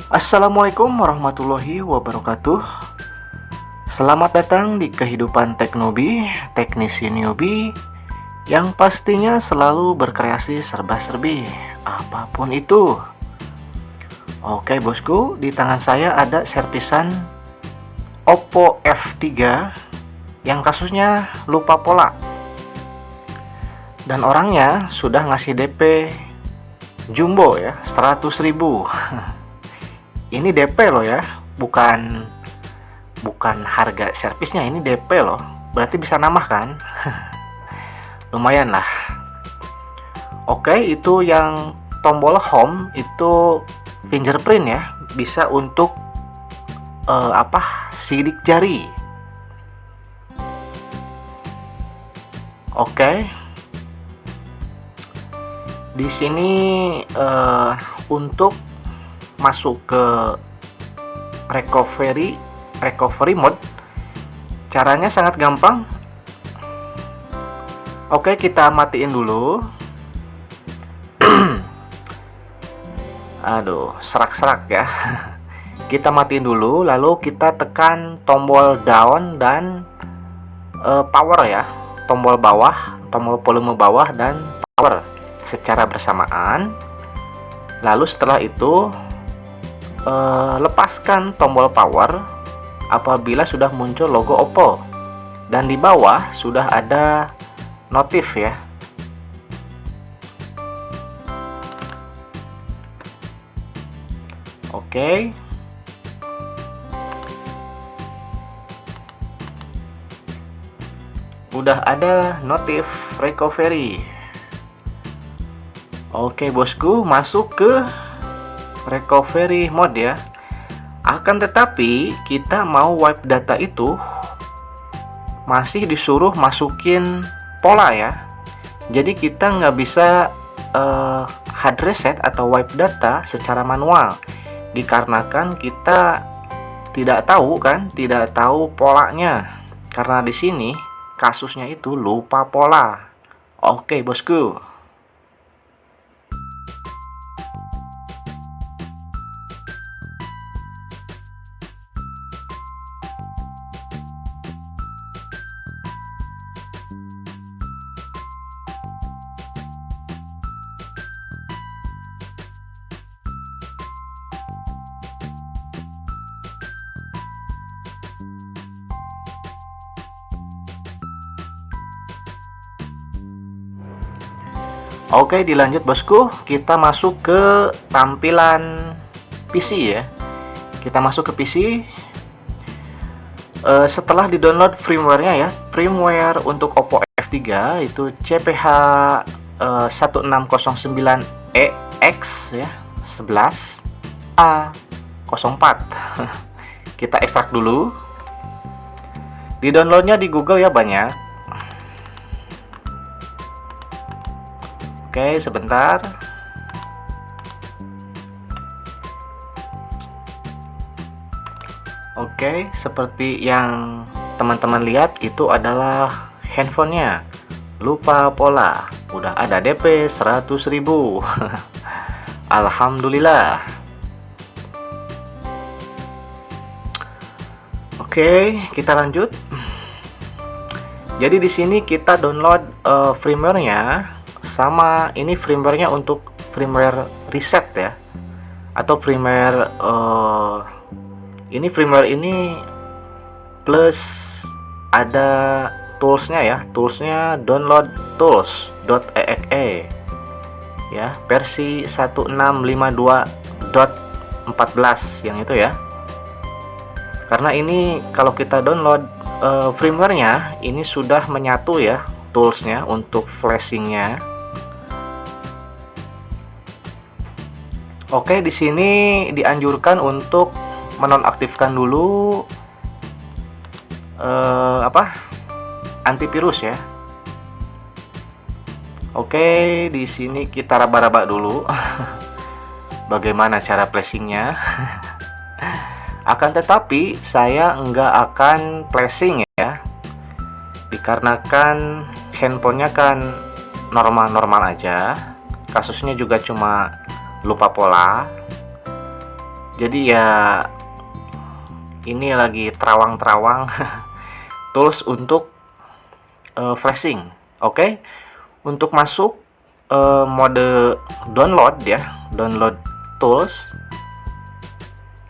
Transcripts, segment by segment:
Assalamualaikum warahmatullahi wabarakatuh. Selamat datang di kehidupan Teknobi, teknisi newbie yang pastinya selalu berkreasi serba-serbi, apapun itu. Oke bosku, di tangan saya ada servisan Oppo F3 yang kasusnya lupa pola. Dan orangnya sudah ngasih DP jumbo ya, 100.000. Ini DP loh ya, bukan harga servisnya, ini DP loh. Berarti bisa nambah kan? Lumayan lah. Oke, itu yang tombol home itu fingerprint ya, bisa untuk sidik jari. Oke. Di sini untuk masuk ke recovery mode, caranya sangat gampang. Oke, kita matiin dulu. Aduh, serak-serak ya. Kita matiin dulu, lalu kita tekan tombol down dan power ya, tombol bawah, tombol volume bawah dan power secara bersamaan. Lalu setelah itu lepaskan tombol power apabila sudah muncul logo Oppo dan di bawah sudah ada notif ya. Oke. Udah ada notif recovery. Oke bosku, masuk ke recovery mode ya. Akan tetapi kita mau wipe data itu masih disuruh masukin pola ya. Jadi kita nggak bisa hard reset atau wipe data secara manual, dikarenakan kita tidak tahu polanya. Karena di sini kasusnya itu lupa pola. Oke bosku. Oke, dilanjut bosku. Kita masuk ke tampilan PC ya. Kita masuk ke PC. Setelah di-download firmware-nya ya. Firmware untuk Oppo F3 itu CPH 1609EX ya, 11A04. Kita ekstrak dulu. Di-downloadnya di Google ya banyak. Oke, sebentar. Oke, seperti yang teman-teman lihat itu adalah handphonenya. Lupa pola. Udah ada DP 100.000. Alhamdulillah. Oke, kita lanjut. Jadi di sini kita download firmware-nya. Sama ini firmware-nya untuk firmware reset ya, atau firmware ini plus ada toolsnya ya, toolsnya download tools.exe ya, versi 1652.14 yang itu ya. Karena ini kalau kita download firmware-nya ini sudah menyatu ya, toolsnya untuk flashingnya. Oke, di sini dianjurkan untuk menonaktifkan dulu antivirus ya. Oke, di sini kita raba-raba dulu bagaimana cara flashingnya. Akan tetapi saya nggak akan flashing ya, dikarenakan handphonenya kan normal-normal aja. Kasusnya juga cuma lupa pola. Jadi ya ini lagi terawang-terawang tools untuk flashing. Oke. Untuk masuk mode download ya, download tools,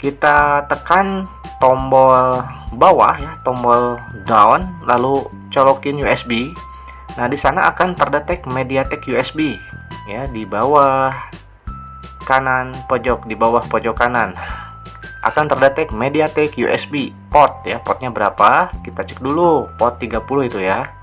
kita tekan tombol bawah ya, tombol down, lalu colokin USB. Nah, di sana akan terdetek MediaTek USB ya, di bawah kanan pojok, di bawah pojok kanan akan terdetek MediaTek USB port ya. Portnya berapa? Kita cek dulu. Port 30 itu ya.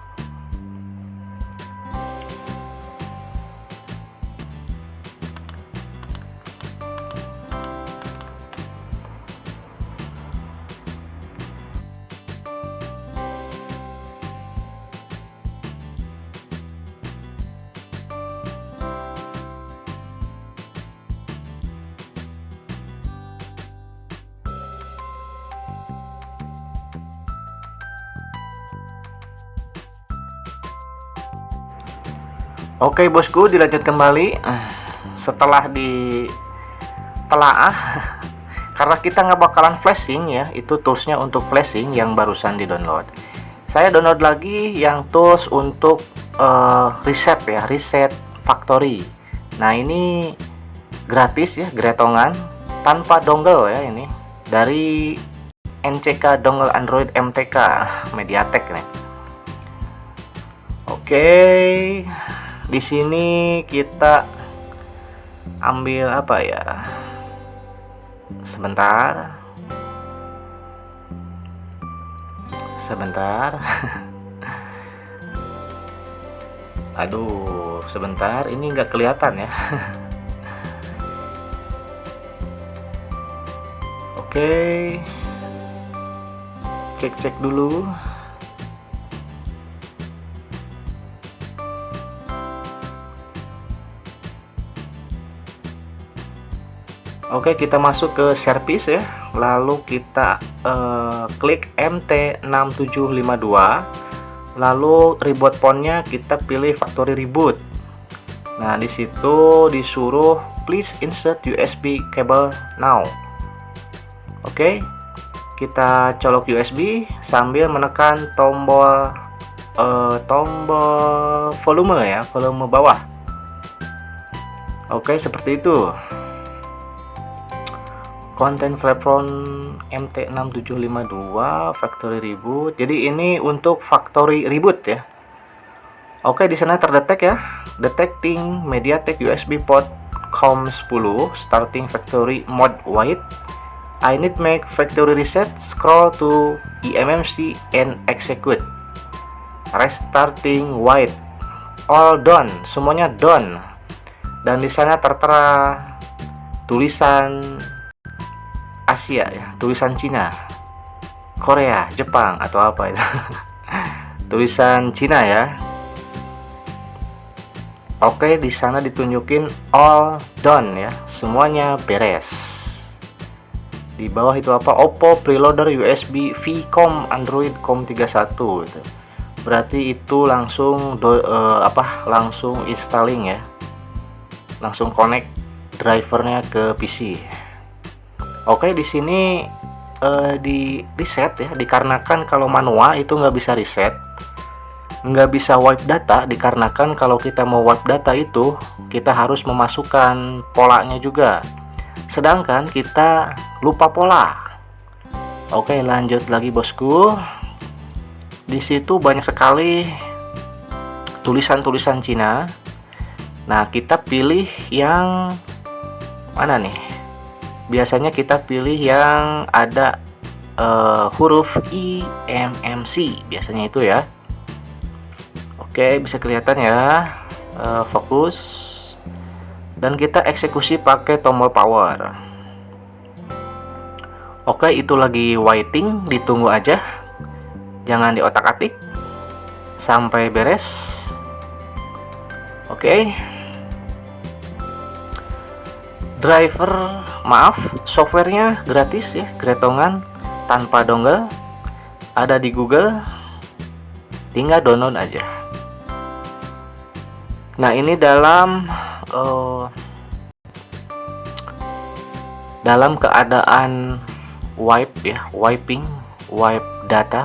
Oke bosku, dilanjut kembali setelah ditelaah karena kita nggak bakalan flashing ya, itu toolsnya untuk flashing yang barusan di download. Saya download lagi yang tools untuk reset ya, reset factory. Nah ini gratis ya, gretongan tanpa dongle ya, ini dari NCK dongle Android MTK MediaTek nih. Oke, di sini kita ambil apa ya? Sebentar. Aduh, sebentar, ini nggak kelihatan ya. Oke, cek dulu. Oke, kita masuk ke service ya, lalu kita klik MT6752, lalu reboot port-nya kita pilih factory reboot. Nah, di situ disuruh please insert USB cable now. Oke, kita colok USB sambil menekan tombol volume ya, volume bawah. Oke, seperti itu. Content file from MT6752 factory reboot. Jadi ini untuk factory reboot ya. Oke, di sana terdetek ya, detecting MediaTek USB port COM10 starting factory mode white. I need make factory reset, scroll to eMMC and execute. Restarting white. All done, semuanya done. Dan di sana tertera tulisan Asia ya, tulisan Cina, Korea, Jepang atau apa itu. Tulisan Cina ya. Oke, di sana ditunjukin all done ya, semuanya beres. Di bawah itu apa? Oppo preloader USB Vcom Android COM31 itu. Berarti itu langsung langsung installing ya. Langsung connect drivernya ke PC. Oke, di sini di reset ya, dikarenakan kalau manual itu nggak bisa reset, nggak bisa wipe data, dikarenakan kalau kita mau wipe data itu kita harus memasukkan polanya juga, sedangkan kita lupa pola. Oke, lanjut lagi bosku. Di situ banyak sekali tulisan-tulisan Cina. Nah, kita pilih yang mana nih? Biasanya kita pilih yang ada huruf eMMC, biasanya itu ya. Oke, bisa kelihatan ya, fokus, dan kita eksekusi pakai tombol power. Oke, itu lagi waiting, ditunggu aja, jangan diotak-atik sampai beres. Oke. Driver, maaf, softwarenya gratis ya, gretongan tanpa dongle, ada di Google, tinggal download aja. Nah, ini dalam dalam keadaan wiping wipe data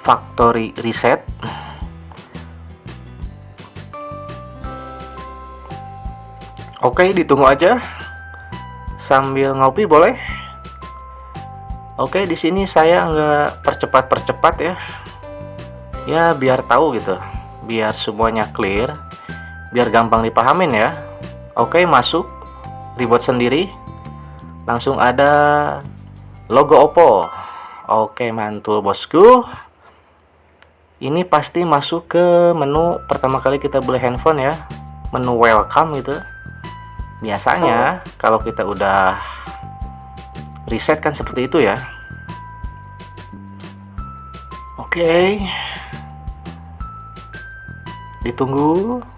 factory reset. Oke, ditunggu aja sambil ngopi boleh. Oke, di sini saya nggak percepat ya. Ya biar tahu gitu, biar semuanya clear, biar gampang dipahamin ya. Oke, masuk reboot sendiri, langsung ada logo Oppo. Oke, mantul bosku. Ini pasti masuk ke menu pertama kali kita beli handphone ya, menu welcome gitu. Biasanya kalau kita udah reset kan seperti itu ya. Oke, ditunggu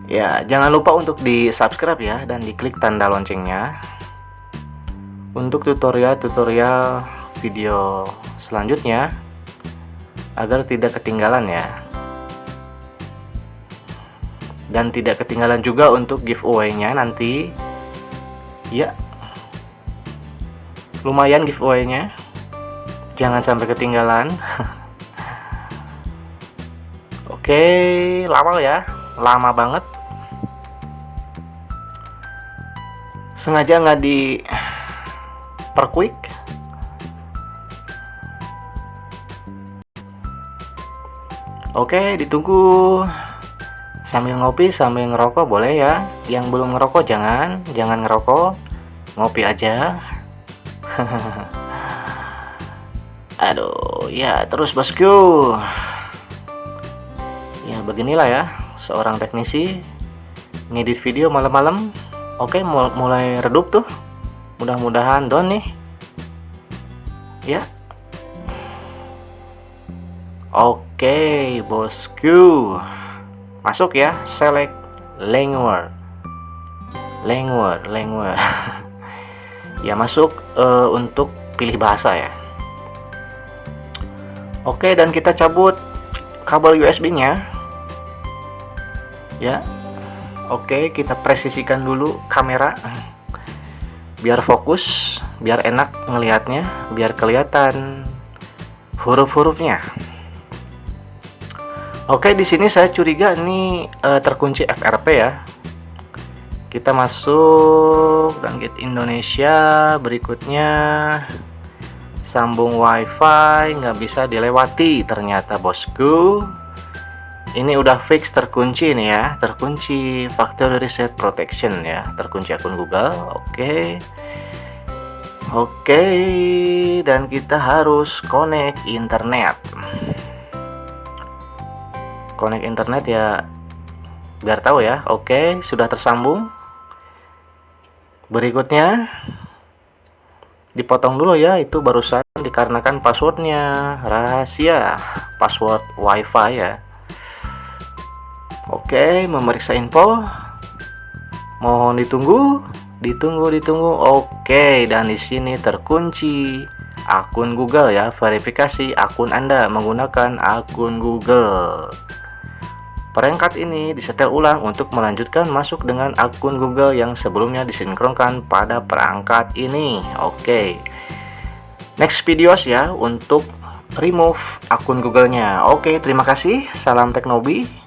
ya, jangan lupa untuk di subscribe ya dan diklik tanda loncengnya untuk tutorial video selanjutnya agar tidak ketinggalan ya. Dan tidak ketinggalan juga untuk giveaway-nya nanti ya. Lumayan giveaway-nya, jangan sampai ketinggalan. Oke, lama banget, sengaja nggak di perquick. Oke, ditunggu sambil ngopi sambil ngerokok boleh ya. Yang belum ngerokok jangan ngerokok, ngopi aja. Aduh ya, terus bosku ya, beginilah ya seorang teknisi ngedit video malam-malam. Oke, mulai redup tuh, mudah-mudahan down nih ya. Oke bosku, masuk ya, select language ya, masuk untuk pilih bahasa ya. Oke, dan kita cabut kabel USB nya ya. Oke, kita presisikan dulu kamera biar fokus, biar enak ngelihatnya, biar kelihatan huruf-hurufnya. Oke, di sini saya curiga ini terkunci FRP ya. Kita masuk dan get Indonesia, berikutnya sambung WiFi, nggak bisa dilewati ternyata bosku. Ini udah fix terkunci nih ya, terkunci factory reset protection ya, terkunci akun Google. Oke, dan kita harus connect internet ya, biar tahu ya. Oke, sudah tersambung. Berikutnya dipotong dulu ya, itu barusan dikarenakan passwordnya rahasia, password WiFi ya. Oke, memeriksa info, mohon ditunggu. Oke, dan di sini terkunci akun Google ya, verifikasi akun Anda menggunakan akun Google. Perangkat ini disetel ulang untuk melanjutkan masuk dengan akun Google yang sebelumnya disinkronkan pada perangkat ini. Oke, next videos ya untuk remove akun Google-nya. Oke, terima kasih. Salam Teknobi.